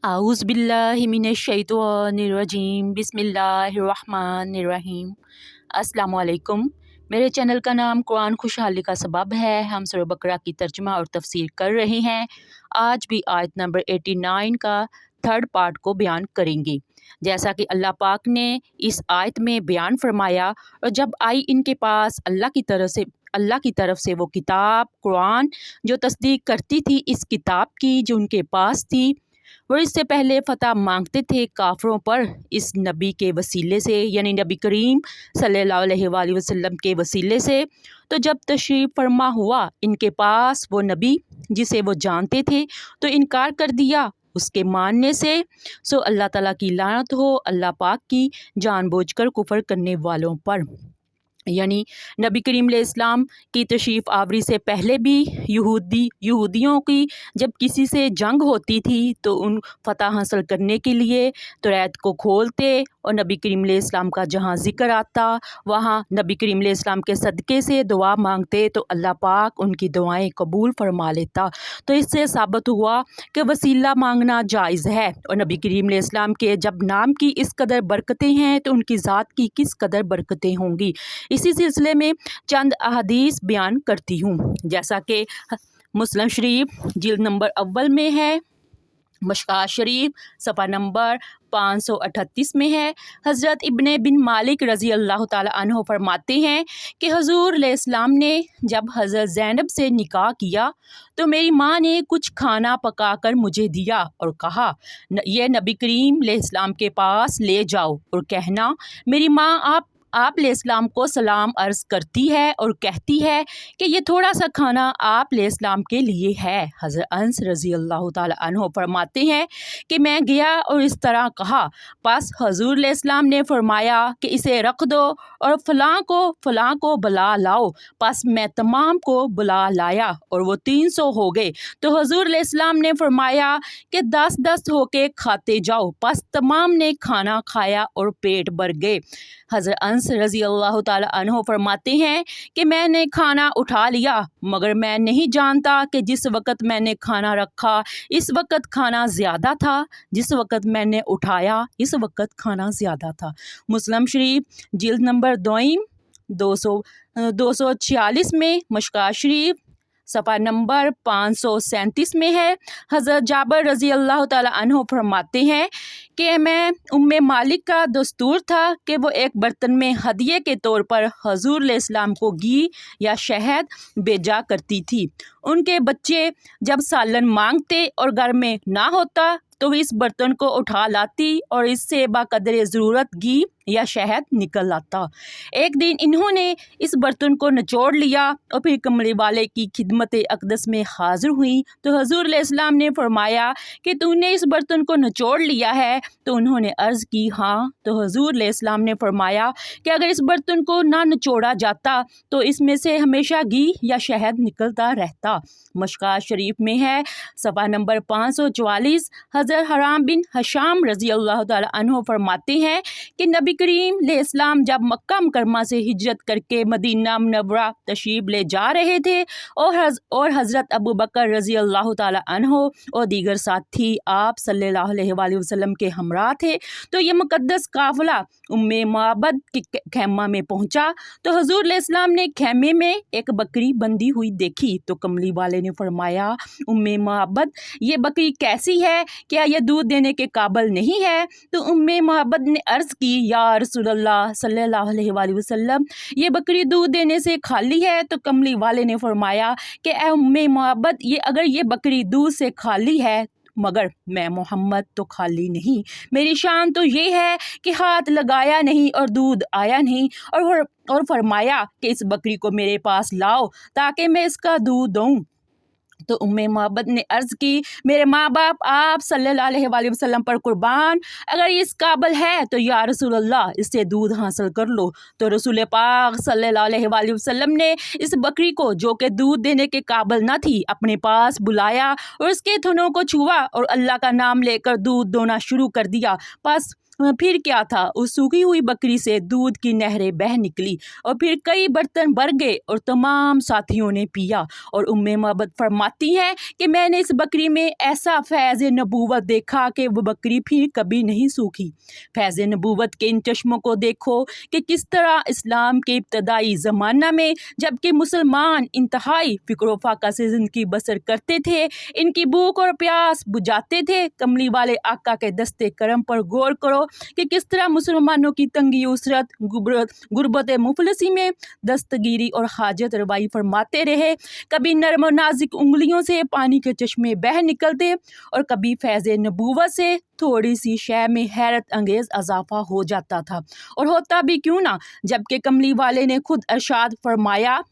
आऊज़ बिल्लाहि मिनश्शैतानिर्रजीम बिस्मिल्लाहिर्रहमानिर्रहीम। अस्सलामु अलैकुम। मेरे चैनल का नाम कुरान खुशहाली का सबब है। हम सूरह बकरा की तर्जुमा और तफसीर कर रहे हैं। आज भी आयत नंबर 89 का थर्ड पार्ट को बयान करेंगे। जैसा कि अल्लाह पाक ने इस आयत में बयान फरमाया, और जब आई इनके पास अल्लाह की तरफ से वो किताब कुरान जो तस्दीक करती थी इस किताब की जो उनके पास थी, वो इससे पहले फ़तह मांगते थे काफ़रों पर इस नबी के वसीले से, यानी नबी करीम सल्लल्लाहु अलैहि वसल्लम के वसीले से। तो जब तशरीफ़ फरमा हुआ इनके पास वो नबी जिसे वो जानते थे, तो इनकार कर दिया उसके मानने से। सो अल्लाह ताला की लानत हो अल्लाह पाक की जानबूझकर कुफ़र करने वालों पर। यानी नबी करीम इस्लाम की तशरीफ़ आवरी से पहले भी यहूदियों की जब किसी से जंग होती थी तो उन फ़तह हासिल करने के लिए तौरात को खोलते और नबी करीम इस्लाम का जहाँ ज़िक्र आता वहाँ नबी करीम इस्लाम के सदक़े से दुआ मांगते तो अल्लाह पाक उनकी दुआएं कबूल फरमा लेता। तो इससे साबित हुआ कि वसीला मांगना जायज़ है। और नबी करीम इस्लाम के जब नाम की इस कदर बरकतें हैं तो उनकी ज़ात की किस कदर बरकतें होंगी। इसी सिलसिले में चंद अहादीस बयान करती हूँ। जैसा कि मुस्लिम शरीफ जिल्द नंबर अव्वल में है, मशकात शरीफ सफ़ा नंबर 538 में है। हज़रत इब्ने बिन मालिक रज़ी अल्लाह ताला अन्हो फरमाते हैं कि हुज़ूर अलैहिस्सलाम ने जब हज़रत ज़ैनब से निकाह किया तो मेरी माँ ने कुछ खाना पकाकर मुझे दिया और कहा, ये नबी करीम अलैहिस्सलाम के पास ले जाओ और कहना मेरी माँ आप अलैहिस्सलाम को सलाम अर्ज़ करती है और कहती है कि ये थोड़ा सा खाना आप अलैहिस्सलाम के लिए है। हज़रत अनस रज़ी अल्लाह ताला अन्हो फरमाते हैं कि मैं गया और इस तरह कहा, बस हुज़ूर अलैहिस्सलाम ने फरमाया कि इसे रख दो और फ़लाँ को बुला लाओ। बस मैं तमाम को बुला लाया और वो 300 हो गए। तो हुज़ूर अलैहिस्सलाम ने फरमाया कि 10-10 होके खाते जाओ। बस तमाम ने खाना खाया और पेट भर गए। हज़रत अनस रज़ी अल्लाह ताला अन्हो फरमाते हैं कि मैंने खाना उठा लिया मगर मैं नहीं जानता कि जिस वक़्त मैंने खाना रखा इस वक़्त खाना ज़्यादा था, जिस वक़्त मैंने उठाया इस वक़्त खाना ज़्यादा था। मुस्लिम शरीफ जिल्द नंबर 246 में, मशकात शरीफ सफ़ा नंबर 537 में है। हज़रत जाबर रज़ी अल्लाह ताला अन्हो फरमाते हैं कि मैं उम्मे मालिक का दस्तूर था कि वो एक बर्तन में हदिये के तौर पर हुज़ूर अलैहिस्सलाम को घी या शहद भेजा करती थी। उनके बच्चे जब सालन मांगते और घर में ना होता तो इस बर्तन को उठा लाती और इससे बाक़दर ज़रूरत घी या शहद निकल आता। एक दिन इन्होंने इस बर्तन को निचोड़ लिया और फिर कमरे वाले की खिदमत अक़दस में हाज़िर हुई तो हुज़ूर अलैहिस्सलाम ने फरमाया कि तूने इस बर्तन को निचोड़ लिया है? तो उन्होंने अर्ज़ की हाँ। तो हुज़ूर अलैहिस्सलाम ने फरमाया कि अगर इस बर्तन को ना निचोड़ा जाता तो इसमें से हमेशा घी या शहद निकलता रहता। मशकात शरीफ में है सफ़ा नंबर 544। हज़रत हराम बिन हशाम रज़ी अल्लाह ताला अन्हो फरमाते हैं कि नबी करीम अलैहिस्सलाम जब मक्का मुकर्रमा से हिजरत करके मदीना मुनव्वरा तशरीफ़ ले जा रहे थे और हज़रत अबू बकर रज़ी अल्लाह ताला अन्हो और दीगर साथी आप सल्लल्लाहु अलैहि वसल्लम के हमरा थे। तो ये मुक़द्दस काफ़िला उम्मे माबद के खैमा में पहुँचा तो हुज़ूर अलैहिस्सलाम ने खैमे में एक बकरी बंधी हुई देखी तो कमली वाले ने फरमाया, उम्मे माबद ये बकरी कैसी है, क्या यह दूध देने के काबिल नहीं है? तो उम्मे माबद ने अर्ज़ की, या रसूलल्लाह सल्लल्लाहु अलैहि वसल्लम ये बकरी दूध देने से खाली है? तो कमली वाले ने फरमाया कि ए उम्मे माबद अगर ये बकरी दूध से खाली है मगर मैं मोहम्मद तो खाली नहीं। मेरी शान तो ये है कि हाथ लगाया नहीं और दूध आया नहीं। और फरमाया कि इस बकरी को मेरे पास लाओ ताकि मैं इसका दूध दूँ। तो उम्मे मोहब्बत ने अर्ज़ की, मेरे माँ बाप आप सल्लल्लाहु अलैहि वसल्लम पर कुर्बान, अगर ये इस काबिल है तो या रसूलल्लाह इससे दूध हासिल कर लो। तो रसूल पाक सल्लल्लाहु अलैहि वसल्लम ने इस बकरी को जो कि दूध देने के काबिल न थी अपने पास बुलाया और उसके थनों को छुआ और अल्लाह का नाम लेकर दूध दोना शुरू कर दिया। बस फिर क्या था, उस सूखी हुई बकरी से दूध की नहरें बह निकली और फिर कई बर्तन भर गए और तमाम साथियों ने पिया। और उम्मे मोहब्बत फरमाती हैं कि मैंने इस बकरी में ऐसा फैज़ नबूवत देखा कि वो बकरी फिर कभी नहीं सूखी। फैज़ नबूवत के इन चश्मों को देखो कि किस तरह इस्लाम के इब्तदाई ज़माना में जबकि मुसलमान इंतहाई फ़िक्र फाका से ज़िंदगी बसर करते थे, इनकी भूख और प्यास बुझाते थे, कमली वाले आका के दस्ते करम पर गौर करो कि किस तरह मुसलमानों की तंगी उसरत गुर्बत मुफलसी में दस्तगीरी और हाजत रवाई फरमाते रहे। कभी नरम और नाजुक उंगलियों से पानी के चश्मे बह निकलते और कभी फैज़ नबूवत से थोड़ी सी शय में हैरत अंगेज अजाफा हो जाता था। और होता भी क्यों ना, जबकि कमली वाले ने खुद इरशाद फरमाया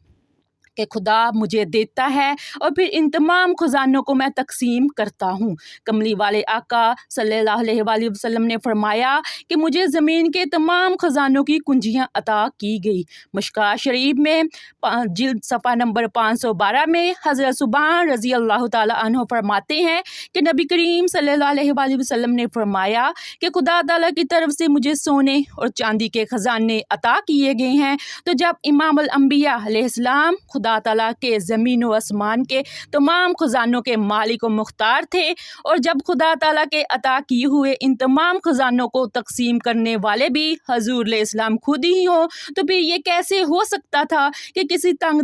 कि खुदा मुझे देता है और फिर इन तमाम खजानों को मैं तकसीम करता हूँ। कमली वाले आका सल्लल्लाहु अलैहि वसल्लम ने फरमाया कि मुझे ज़मीन के तमाम खजानों की कुंजियाँ अता की गई। मशकात शरीफ में जिल्द सफ़ा नंबर 512 में हज़रत सुबहान रज़ी अल्लाह ताला अन्हु फरमाते हैं कि नबी करीम सल्लल्लाहु अलैहि वसल्लम ने फरमाया कि खुदा ताला की तरफ से मुझे सोने और चांदी के खजाने अता किए गए हैं। तो जब इमाम अल अंबिया अलैहिस्सलाम खुदा ताला के ज़मीन व आसमान के तमाम खजानों के मालिक व मुख्तार थे और जब खुदा ताला के अता किए हुए इन तमाम खजानों को तकसीम करने वाले भी हजूर अलैहिस्सलाम खुद ही हो, तो फिर ये कैसे हो सकता था कि किसी तंग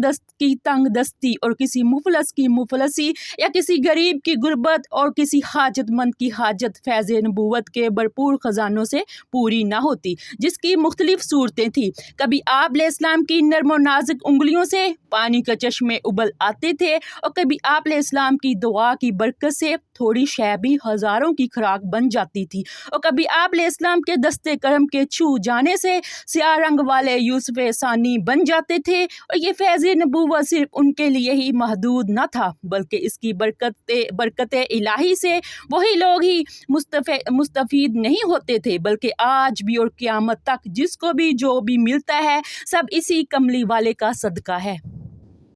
दस्ती और किसी मुफलस की मुफलसी या किसी गरीब की गुर्बत और किसी हाजतमंद की हाजत फैज़ नबूवत के भरपूर खजानों से पूरी ना होती, जिसकी मुख्तलिफ सूरतें थी। कभी आप अलैहिस्सलाम की नर्म और नाजुक उंगलियों से पानी के चश्मे उबल आते थे और कभी आप अलैहिस्सलाम की दुआ की बरकत से थोड़ी शय भी हज़ारों की खुराक बन जाती थी और कभी आप अलैहिस्सलाम के दस्ते करम के छू जाने से स्याह रंग वाले यूसुफ सानी बन जाते थे। और ये फैज़ नबूवत सिर्फ उनके लिए ही महदूद न था, बल्कि इसकी बरकत इलाही से वही लोग ही मुस्तफ़ीद नहीं होते थे, बल्कि आज भी और क़यामत तक जिसको भी जो भी मिलता है सब इसी कमली वाले का सदका है।